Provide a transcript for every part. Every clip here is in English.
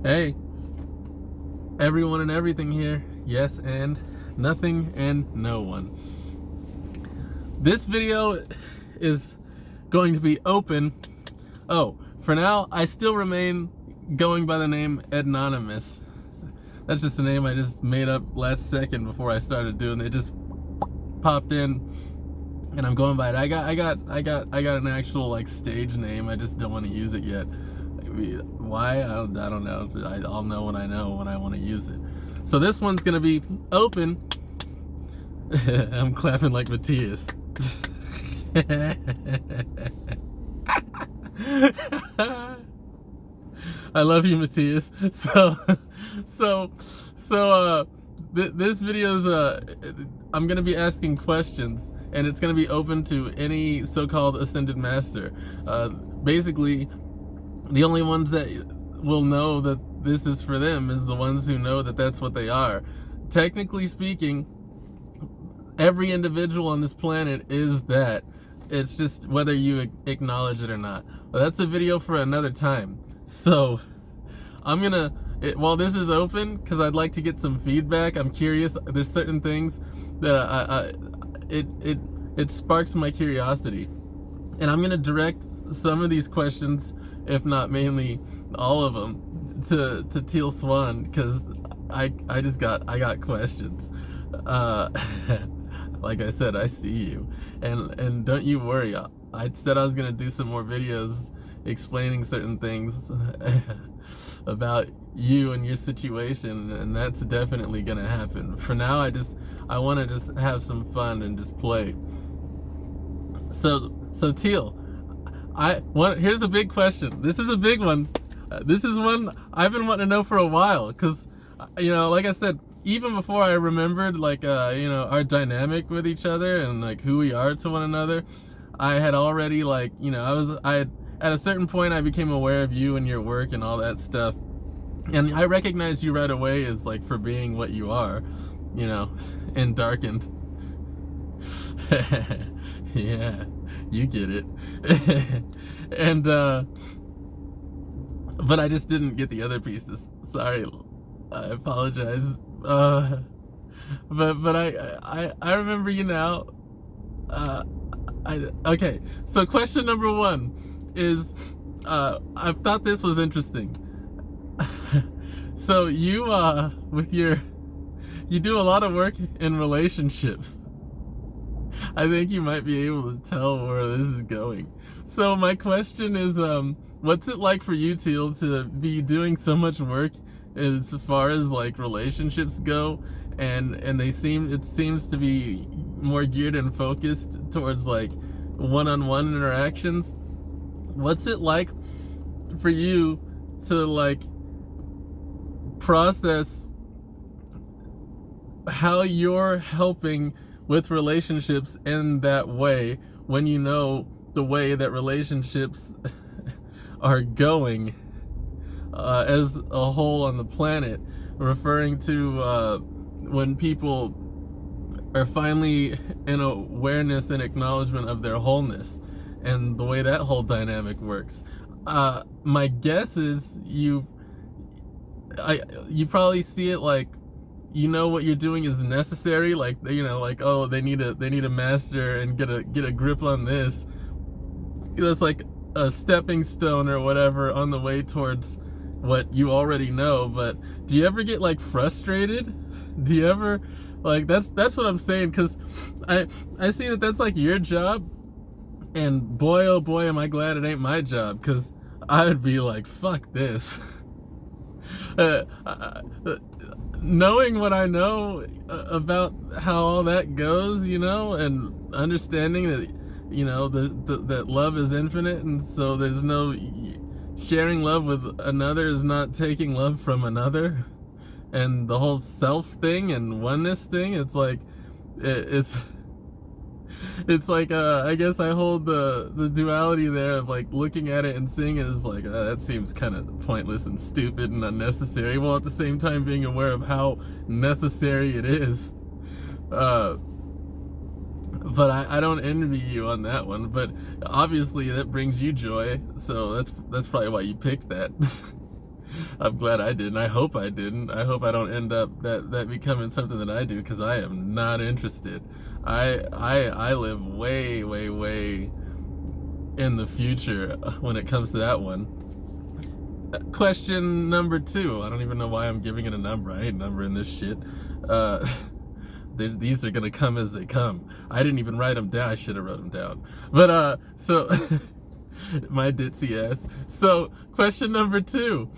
Hey, everyone and everything here. Yes and nothing and no one. This video is going to be open. Oh, for now, I still remain going by the name Anonymous. That's just a name I just made up last second before I started doing it. It just popped in, and I'm going by it. I got an actual like stage name. I just don't want to use it yet. Why? I don't know. I'll know when I want to use it. So this one's gonna be open. I'm clapping like Matias. I love you, Matias. This video's I'm gonna be asking questions, and it's gonna be open to any so-called ascended master. Basically, the only ones that will know that this is for them is the ones who know that that's what they are. Technically speaking, every individual on this planet is that. It's just whether you acknowledge it or not. Well, that's a video for another time. So I'm gonna, while this is open, because I'd like to get some feedback. I'm curious. There's certain things that it sparks my curiosity, and I'm gonna direct some of these questions, if not mainly all of them, to Teal Swan, because I got questions. Like I said, I see you, and don't you worry. I said I was gonna do some more videos explaining certain things about you and your situation, and that's definitely gonna happen. For now, I want to just have some fun and just play. So Teal, here's a big question. This is a big one. This is one I've been wanting to know for a while, because like I said, even before I remembered our dynamic with each other and like who we are to one another, I had already at a certain point I became aware of you and your work and all that stuff, and I recognized you right away as like for being what you are, and darkened. Yeah, you get it. And but I just didn't get the other pieces. Sorry, I apologize. But I remember you now. Okay. So question number one is, I thought this was interesting. So you you do a lot of work in relationships. I think you might be able to tell where this is going. So my question is, what's it like for you, Teal, to be doing so much work as far as like relationships go, and it seems to be more geared and focused towards like one-on-one interactions? What's it like for you to like process how you're helping with relationships in that way, when you know the way that relationships are going as a whole on the planet, referring to when people are finally in awareness and acknowledgement of their wholeness, and the way that whole dynamic works? My guess is you probably see it like, what you're doing is necessary, like oh, they need a master and get a grip on this. That's like a stepping stone or whatever on the way towards what you already know. But do you ever get like frustrated? Do you ever like, that's what I'm saying, because I see that that's like your job, and boy oh boy am I glad it ain't my job, because I would be like, fuck this. Knowing what I know about how all that goes, and understanding that that love is infinite, and so there's no sharing love with another is not taking love from another, and the whole self thing and oneness thing, it's like I guess I hold the duality there of like looking at it and seeing it as like, that seems kind of pointless and stupid and unnecessary, while at the same time being aware of how necessary it is. But I don't envy you on that one. But obviously that brings you joy, so that's probably why you picked that. I'm glad I didn't. I hope I didn't. I hope I don't end up that becoming something that I do, because I am not interested. I live way, way, way in the future when it comes to that one. Question number 2. I don't even know why I'm giving it a number. I ain't numbering this shit. These are gonna come as they come. I didn't even write them down. I should have wrote them down. But so my ditzy ass. So question number 2.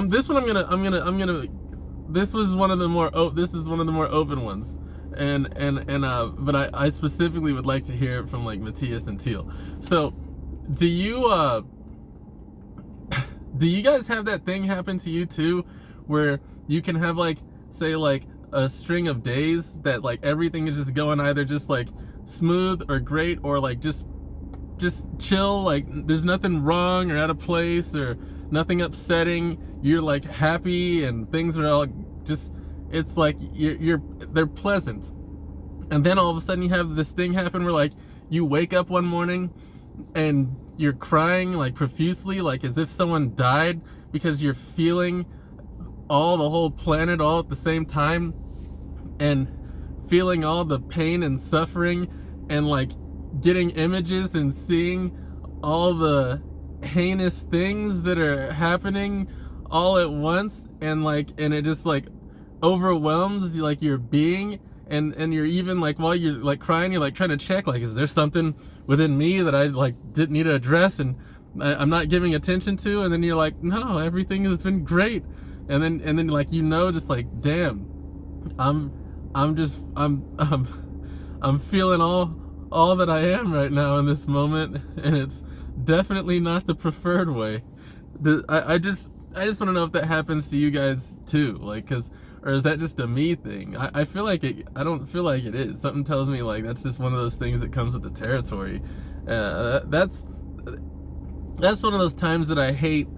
This one I'm gonna. This was one of the more. This is one of the more open ones, but I specifically would like to hear it from like Matias and Teal. So, do you guys have that thing happen to you too, where you can have like, say like a string of days that like everything is just going either just like smooth or great, or like just chill, like there's nothing wrong or out of place or nothing upsetting, you're like happy and things are all just, it's like they're pleasant. And then all of a sudden you have this thing happen where like you wake up one morning and you're crying like profusely, like as if someone died, because you're feeling the whole planet all at the same time, and feeling all the pain and suffering, and like getting images and seeing all the heinous things that are happening all at once, and it just like overwhelms like your being, and you're even like, while you're like crying, you're like trying to check, like, is there something within me that I like didn't need to address and I'm not giving attention to? And then you're like, no, everything has been great. And then like, just like, damn, I'm feeling all that I am right now in this moment, and it's definitely not the preferred way. I just want to know if that happens to you guys too, like, or is that just a me thing? I feel like I don't feel like it is. Something tells me like that's just one of those things that comes with the territory. That's one of those times that I hate,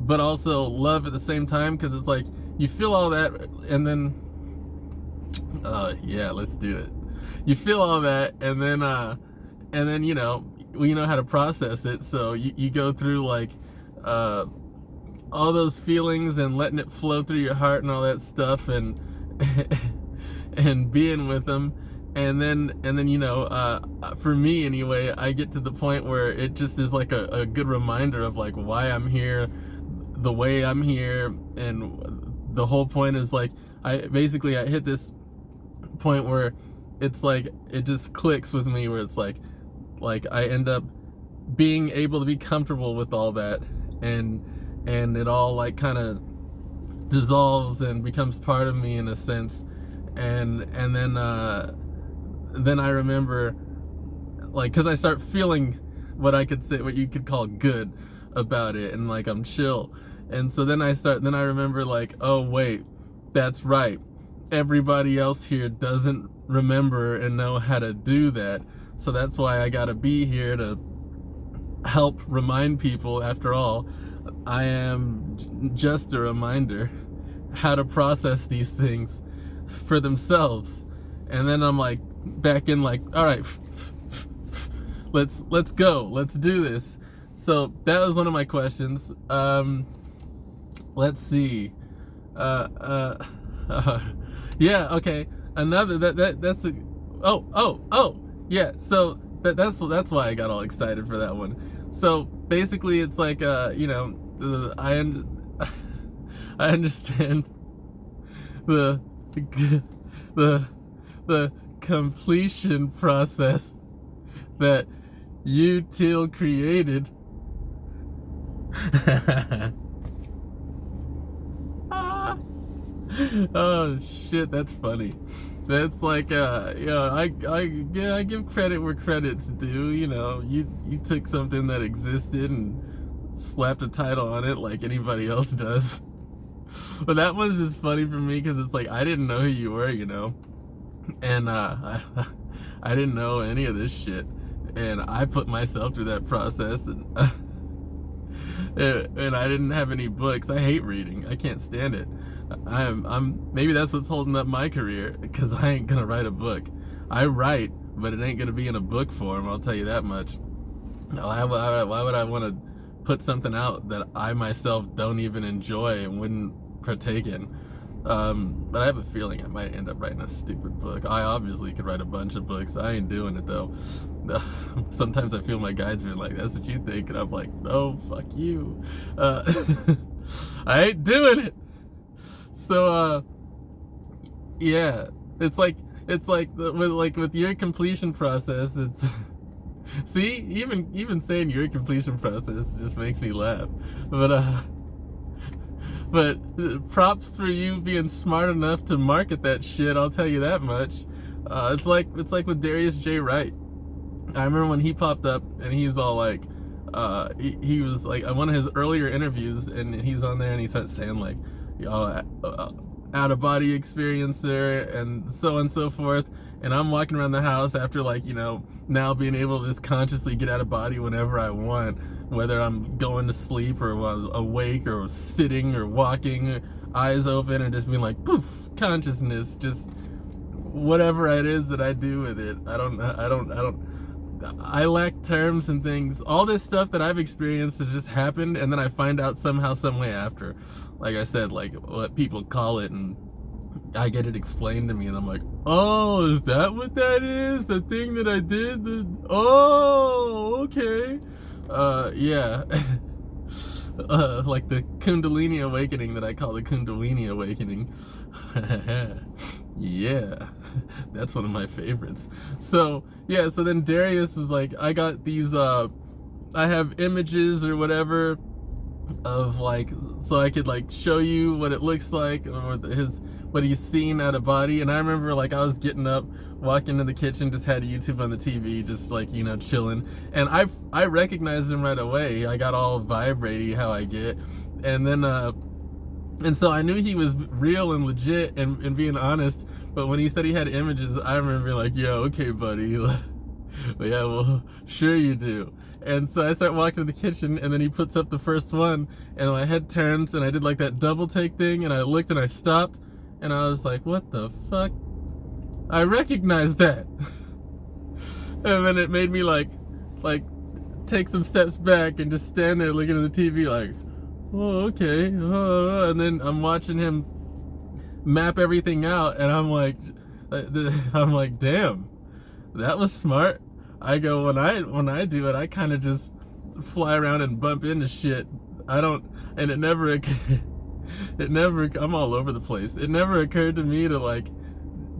but also love at the same time, because it's like you feel all that, and then yeah, let's do it. You feel all that, and then you know how to process it, so you go through like all those feelings and letting it flow through your heart and all that stuff, and and being with them, and then for me anyway, I get to the point where it just is like a good reminder of like why I'm here, the way I'm here, and the whole point is like I hit this point where it's like it just clicks with me, where it's like I end up being able to be comfortable with all that, and it all like kind of dissolves and becomes part of me in a sense, and then I remember, like, because I start feeling what you could call good about it, and like I'm chill, and so then I remember like, oh wait, that's right, everybody else here doesn't remember and know how to do that, so that's why I gotta be here to help remind people. After all, I am just a reminder how to process these things for themselves. And then I'm like back in like, all right, let's go, let's do this. So that was one of my questions. Let's see. Yeah, okay. Another that's a yeah. So that's why I got all excited for that one. So basically, it's like I understand the completion process that you Teal created. Oh shit, that's funny. That's like I give credit where credit's due. You took something that existed and slapped a title on it like anybody else does. But that one's just funny for me because it's like I didn't know who you were, and I didn't know any of this shit, and I put myself through that process, and and I didn't have any books. I hate reading. I can't stand it. I'm maybe that's what's holding up my career, because I ain't gonna write a book. I write, but it ain't gonna be in a book form, I'll tell you that much. Why would I want to put something out that I myself don't even enjoy and wouldn't partake in? But I have a feeling I might end up writing a stupid book. I obviously could write a bunch of books. I ain't doing it though. Sometimes I feel my guides are like, "That's what you think," and I'm like, "No, fuck you. I ain't doing it." So, yeah, with your completion process, it's see, even saying your completion process just makes me laugh. But props for you being smart enough to market that shit. I'll tell you that much. It's like with Darius J. Wright. I remember when he popped up and he was all like, he was like on one of his earlier interviews, and he's on there and he starts saying like, out of body experiencer and so on and so forth. And I'm walking around the house after now being able to just consciously get out of body whenever I want, whether I'm going to sleep or awake or sitting or walking, eyes open, and just being like poof, consciousness, just whatever it is that I do with it. I lack terms and things. All this stuff that I've experienced has just happened, and then I find out somehow, some way after. Like I said, like what people call it, and I get it explained to me, and I'm like, oh, is that what that is? The thing that I did? Oh, okay. Yeah. Like the Kundalini awakening that I call the Kundalini awakening. Yeah, that's one of my favorites. So yeah, so then Darius was like, I got these I have images or whatever of like, so I could like show you what it looks like, or what he's seen out of body. And I remember like I was getting up, walking in the kitchen, just had YouTube on the TV, just like chilling, and I recognized him right away. I got all vibrating how I get, and then and so I knew he was real and legit and being honest. But when he said he had images, I remember being like, "Yeah, okay, buddy." Yeah, well, sure you do. And so I start walking to the kitchen, and then he puts up the first one, and my head turns, and I did like that double take thing, and I looked and I stopped, and I was like, "What the fuck?" I recognized that. And then it made me like take some steps back and just stand there looking at the TV like, oh, okay. And then I'm watching him map everything out, and I'm like, damn, that was smart. I go, when I do it, I kind of just fly around and bump into shit. I don't, and it never, I'm all over the place. It never occurred to me to like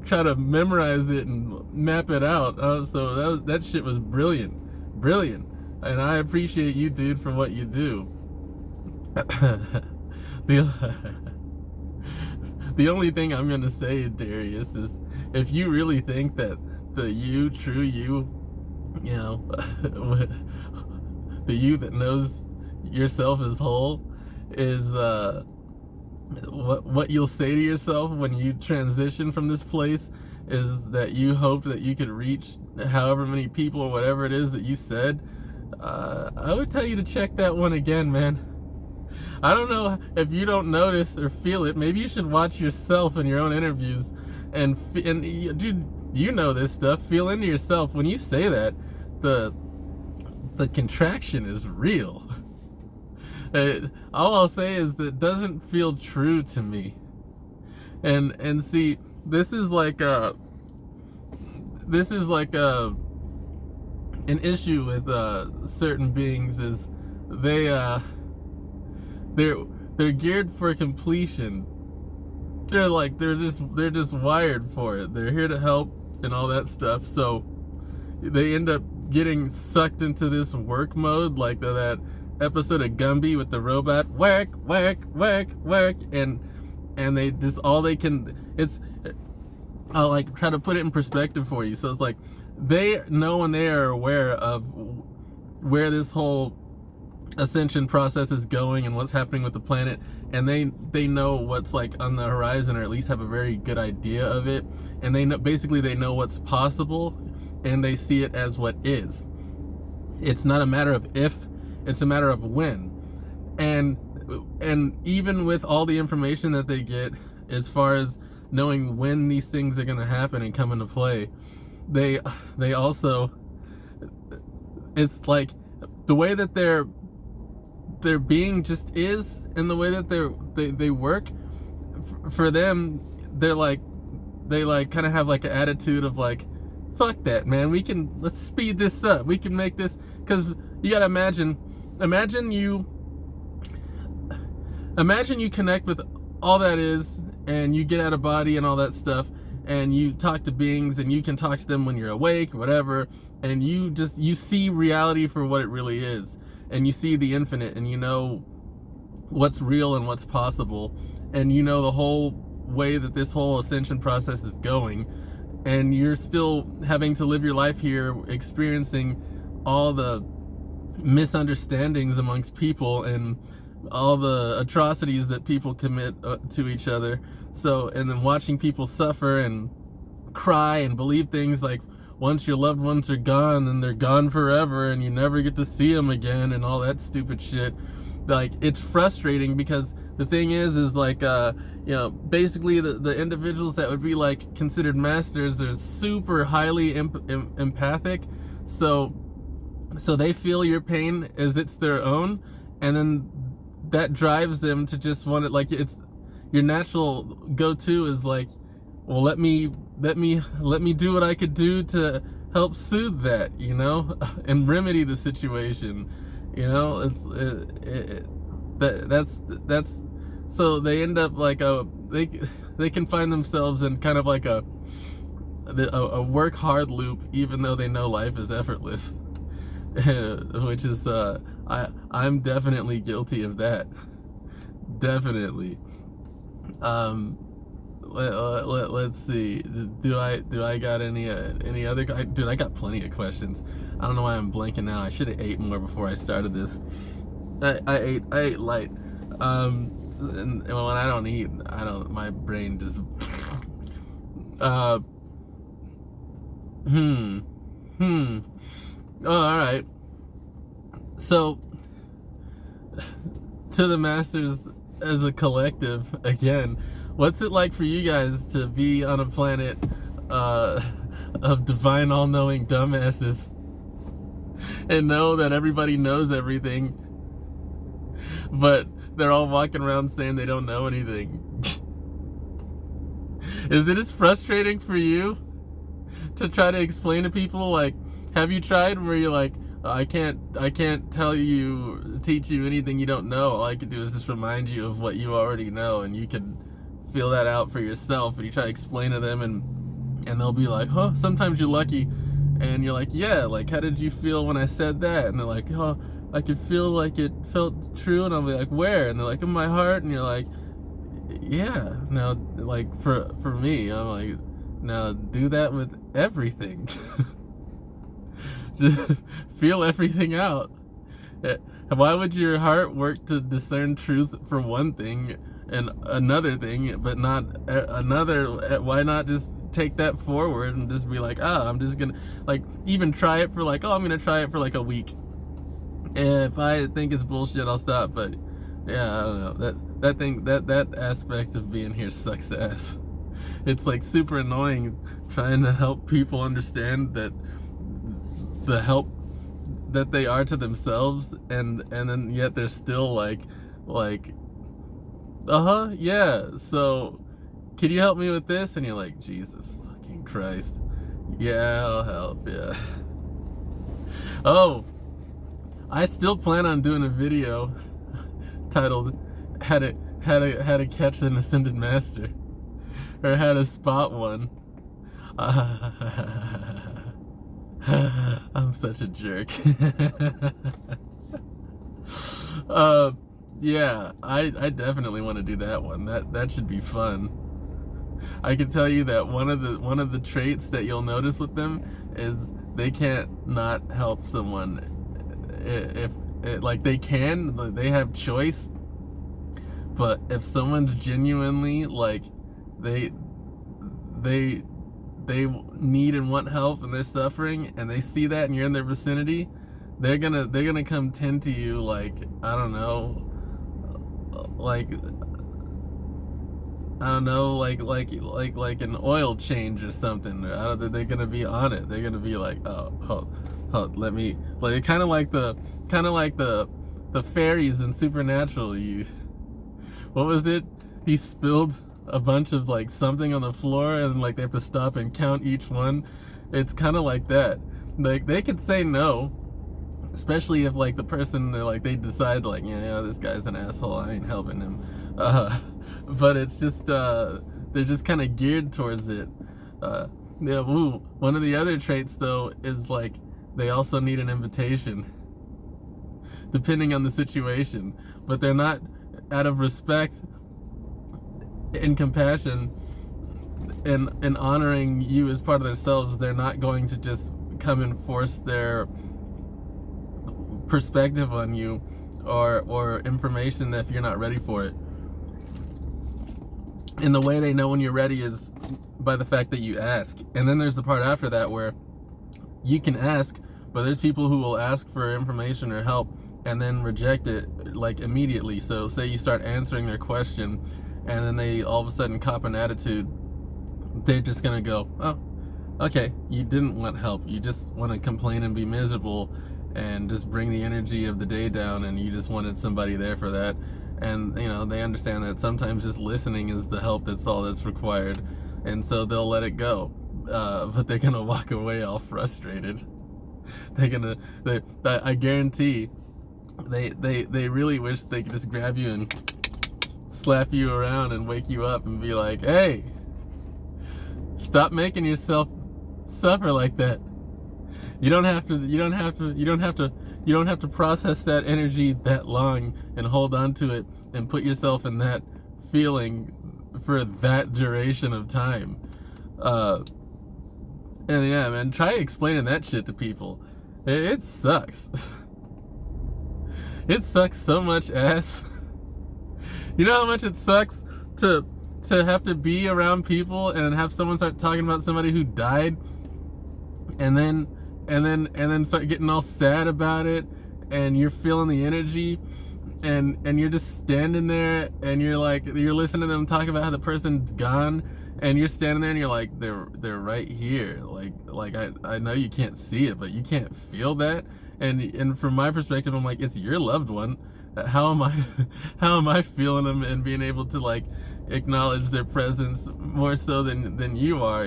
try to memorize it and map it out. So that shit was brilliant, and I appreciate you, dude, for what you do. The only thing I'm gonna say, Darius, is if you really think that the you, true you, the you that knows yourself as whole, is what you'll say to yourself when you transition from this place, is that you hope that you could reach however many people or whatever it is that you said, I would tell you to check that one again, man. I don't know if you don't notice or feel it. Maybe you should watch yourself in your own interviews and dude, you know this stuff. Feel into yourself when you say that. The contraction is real. All I'll say is that it doesn't feel true to me. And see, this is like an issue with certain beings, is they're geared for completion. They're just wired for it. They're here to help and all that stuff. So they end up getting sucked into this work mode, like that episode of Gumby with the robot, whack, whack, whack, whack, and they just, all they can, I'll like try to put it in perspective for you. So it's like they know and they are aware of where this whole ascension process is going and what's happening with the planet, and they know what's like on the horizon, or at least have a very good idea of it, and they know what's possible, and they see it as what is. It's not a matter of if, it's a matter of when. And even with all the information that they get as far as knowing when these things are going to happen and come into play, they also, it's like the way that their being just is, and the way that they work, for them, they like kind of have like an attitude of like, fuck that, man, let's speed this up, we can make this. Because you gotta imagine you connect with all that is, and you get out of body and all that stuff, and you talk to beings, and you can talk to them when you're awake, whatever, and you see reality for what it really is, and you see the infinite, and you know what's real and what's possible, and you know the whole way that this whole ascension process is going, and you're still having to live your life here, experiencing all the misunderstandings amongst people and all the atrocities that people commit to each other. So, and then watching people suffer and cry and believe things like once your loved ones are gone, then they're gone forever and you never get to see them again, and all that stupid shit. Like, it's frustrating, because the thing is like, you know, basically the individuals that would be like considered masters are super highly empathic, so they feel your pain as it's their own, and then that drives them to just want it. Like, it's your natural go-to is like, well, let me do what I could do to help soothe that, you know, and remedy the situation, you know. That's so they end up like they can find themselves in kind of like a work hard loop, even though they know life is effortless. Which is I'm definitely guilty of that. Definitely. Let's see. Do I got any other? Dude, I got plenty of questions. I don't know why I'm blanking now. I should have ate more before I started this. I ate light. And when I don't eat, my brain just Oh, all right. So, to the masters as a collective, again, what's it like for you guys to be on a planet of divine all-knowing dumbasses and know that everybody knows everything, but they're all walking around saying they don't know anything? Is it as frustrating for you to try to explain to people? Like, have you tried where you're like, I can't teach you anything you don't know. All I can do is just remind you of what you already know, and you can feel that out for yourself. And you try to explain to them, and they'll be like, huh, sometimes you're lucky. And you're like, yeah, like, how did you feel when I said that? And they're like, oh, I could feel like it felt true. And I'll be like, where? And they're like, in my heart. And you're like, yeah. Now, like, for me, I'm like, now do that with everything. Just feel everything out. Why would your heart work to discern truth for one thing and another thing, but not another? Why not just take that forward and just be like, I'm just gonna, like, even try it for like, I'm gonna try it for like a week. And if I think it's bullshit, I'll stop. But yeah, I don't know. That aspect of being here sucks ass. It's like super annoying trying to help people understand that the help that they are to themselves, and then yet they're still like yeah, so can you help me with this? And you're like, Jesus fucking Christ, yeah, I'll help, yeah. Oh, I still plan on doing a video titled how to catch an ascended master, or how to spot one. I'm such a jerk. Yeah, I definitely want to do that one. That should be fun. I can tell you that one of the traits that you'll notice with them is they can't not help someone. If like, they have choice, but if someone's genuinely like they need and want help, and they're suffering, and they see that and you're in their vicinity, they're gonna come tend to you like, I don't know, like an oil change or something. They're gonna be on it. They're gonna be like, let me, like, kind of like the kind of like the fairies in Supernatural. What was it? He spilled a bunch of like something on the floor, and like they have to stop and count each one. It's kind of like that. Like they could say no, especially if like the person they decide like, yeah, this guy's an asshole, I ain't helping him. But it's just they're just kind of geared towards it. Yeah, one of the other traits though is like they also need an invitation, depending on the situation. But they're not, out of respect and compassion and honoring you as part of themselves, they're not going to just come and force their perspective on you or information if you're not ready for it. And the way they know when you're ready is by the fact that you ask. And then there's the part after that where you can ask, but there's people who will ask for information or help and then reject it like immediately. So say you start answering their question and then they all of a sudden cop an attitude, they're just gonna go, oh, okay, you didn't want help, you just want to complain and be miserable and just bring the energy of the day down, and you just wanted somebody there for that. And they understand that sometimes just listening is the help, that's all that's required, and so they'll let it go. But they're gonna walk away all frustrated. I guarantee they really wish they could just grab you and slap you around and wake you up and be like, hey, stop making yourself suffer like that. You don't have to process that energy that long and hold on to it and put yourself in that feeling for that duration of time. And yeah, man, try explaining that shit to people. It sucks. It sucks so much ass. You know how much it sucks to have to be around people and have someone start talking about somebody who died, and then start getting all sad about it, and you're feeling the energy, and you're just standing there, and you're listening to them talk about how the person's gone, and you're standing there and you're like, they're right here. Like I know you can't see it, but you can't feel that. And from my perspective, I'm like, it's your loved one. How am I feeling them and being able to like acknowledge their presence more so than you are,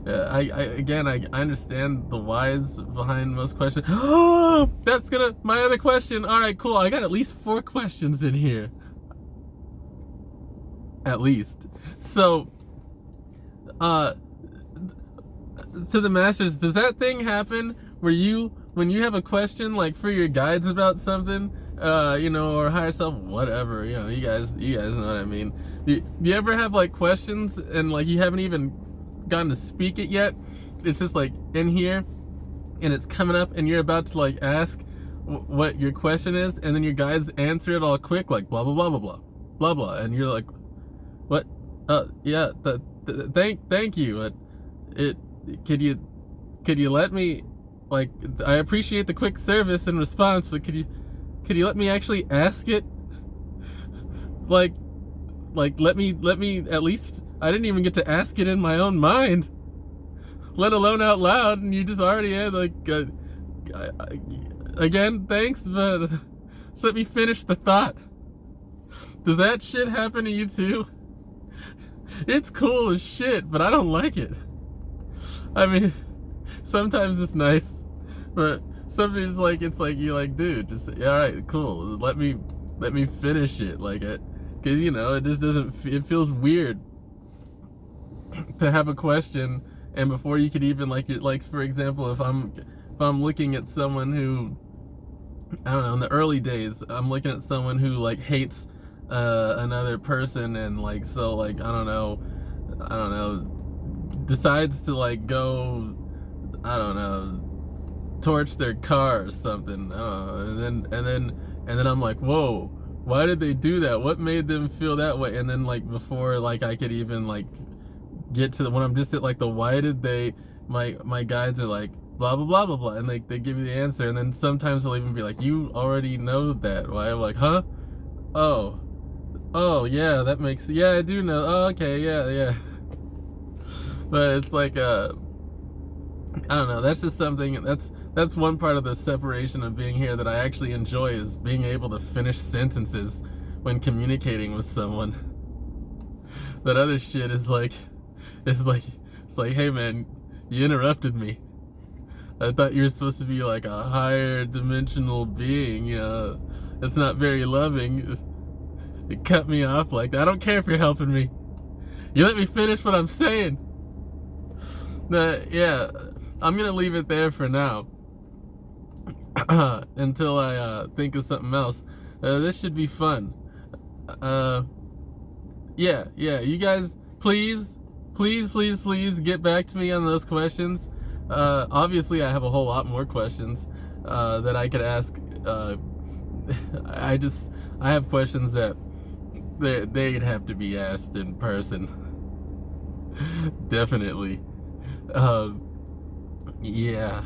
I understand the whys behind most questions. Oh, that's my other question. All right, cool. I got at least 4 questions in here. At least. So, to the masters, does that thing happen where when you have a question like for your guides about something, or higher self, whatever, you guys know what I mean. Do you ever have like questions and like you haven't even gotten to speak it yet? It's just like in here and it's coming up and you're about to like ask what your question is, and then your guides answer it all quick, like blah blah blah blah blah blah blah, and you're like, what? Yeah, thank you. Could you let me, like, I appreciate the quick service and response, but could you let me actually ask it? Like let me at least, I didn't even get to ask it in my own mind, let alone out loud, and you just already had like, again, thanks, but just let me finish the thought. Does that shit happen to you too? It's cool as shit, but I don't like it. I mean, sometimes it's nice, but sometimes it's like you're like, dude, just, all right, cool, let me finish it, like it, because it just doesn't. It feels weird to have a question, and before you could even like for example, if I'm looking at someone who, I don't know, in the early days, I'm looking at someone who like hates another person, and like, so like I don't know, decides to like go, I don't know, torch their car or something, and then I'm like, whoa, why did they do that? What made them feel that way? And then like before like I could even like get to when I'm just at like the why did they, my guides are like blah blah blah blah blah, and like they give me the answer, and then sometimes they'll even be like, you already know that. Why? I'm like, huh? Oh yeah, that makes, yeah, I do know. Oh, okay, yeah. But it's like I don't know, that's just something, that's that's one part of the separation of being here that I actually enjoy, is being able to finish sentences when communicating with someone. That other shit is like, it's like, hey man, you interrupted me. I thought you were supposed to be like a higher dimensional being, it's not very loving. You cut me off like that. I don't care if you're helping me. You let me finish what I'm saying. Yeah, I'm gonna leave it there for now. Until I think of something else. This should be fun. Yeah, you guys, please get back to me on those questions. Obviously I have a whole lot more questions that I could ask. I have questions that they'd have to be asked in person. Definitely. Yeah,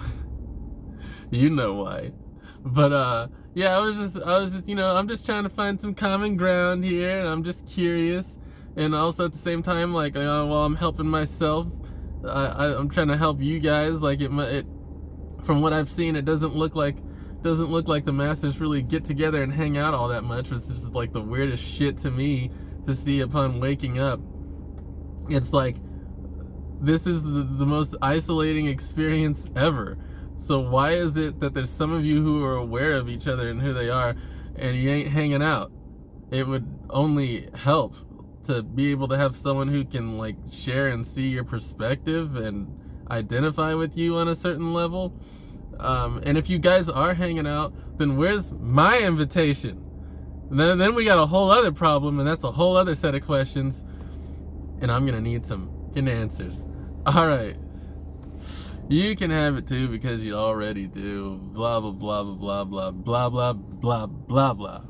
you know why. But yeah, I was just I'm just trying to find some common ground here, and I'm just curious, and also at the same time, like, while I'm helping myself, I'm trying to help you guys. Like, it from what I've seen, it doesn't look like the masters really get together and hang out all that much. It's just like the weirdest shit to me to see upon waking up. It's like, this is the most isolating experience ever. So why is it that there's some of you who are aware of each other and who they are, and you ain't hanging out? It would only help to be able to have someone who can, like, share and see your perspective and identify with you on a certain level. And if you guys are hanging out, then where's my invitation? Then we got a whole other problem, and that's a whole other set of questions, and I'm gonna need some answers. All right, you can have it too, because you already do. Blah blah blah blah blah blah blah blah blah blah blah.